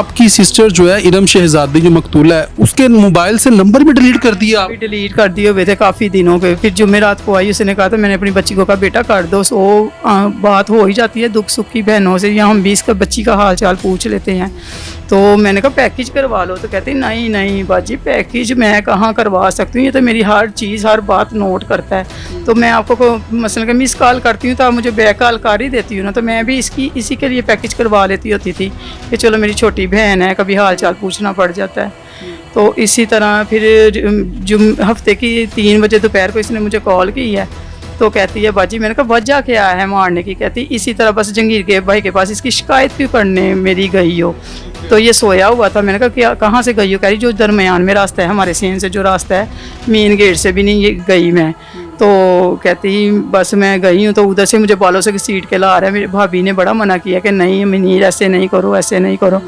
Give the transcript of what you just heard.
आपकी सिस्टर जो है इरम शहजादी जो मकतूला है, उसके मोबाइल से नंबर भी डिलीट कर दिया आप? अभी डिलीट कर दिए हुए थे काफ़ी दिनों पे। फिर जुमेरात को आई, उसने कहा था मैंने अपनी बच्ची को कहा बेटा कर दो। सो बात हो ही जाती है दुख सुख की बहनों से, या हम भी इसका बच्ची का हाल चाल पूछ लेते हैं। तो मैंने कहा पैकेज करवा लो, तो कहती नहीं नहीं बाजी पैकेज मैं कहाँ करवा सकती हूँ, ये तो मेरी हर चीज़ हर बात नोट करता है। तो मैं आपको मसलन कि मिस कॉल करती हूँ तो आप मुझे बैक कॉल कर ही देती हूँ ना, तो मैं भी इसी के लिए पैकेज करवा लेती होती थी कि चलो मेरी छोटी बहन है, कभी हाल चाल पूछना पड़ जाता है। तो इसी तरह फिर हफ्ते की 3 बजे दोपहर को इसने मुझे कॉल की है, तो कहती है बाजी, मैंने कहा वजह क्या है मारने की? कहती इसी तरह बस जंगीर के भाई के पास इसकी शिकायत क्यों करने मेरी गई हो। तो ये सोया हुआ था। मैंने कहा क्या कहाँ से गई हो? कह रही जो दरमियान में रास्ता है हमारे सीन से, जो रास्ता है मेन गेट से भी नहीं गई मैं। तो कहती बस मैं गई हूँ, तो उधर से मुझे बालों से सीट के ला रहा है। मेरी भाभी ने बड़ा मना किया कि नहीं मनीर ऐसे नहीं करो, ऐसे नहीं करो।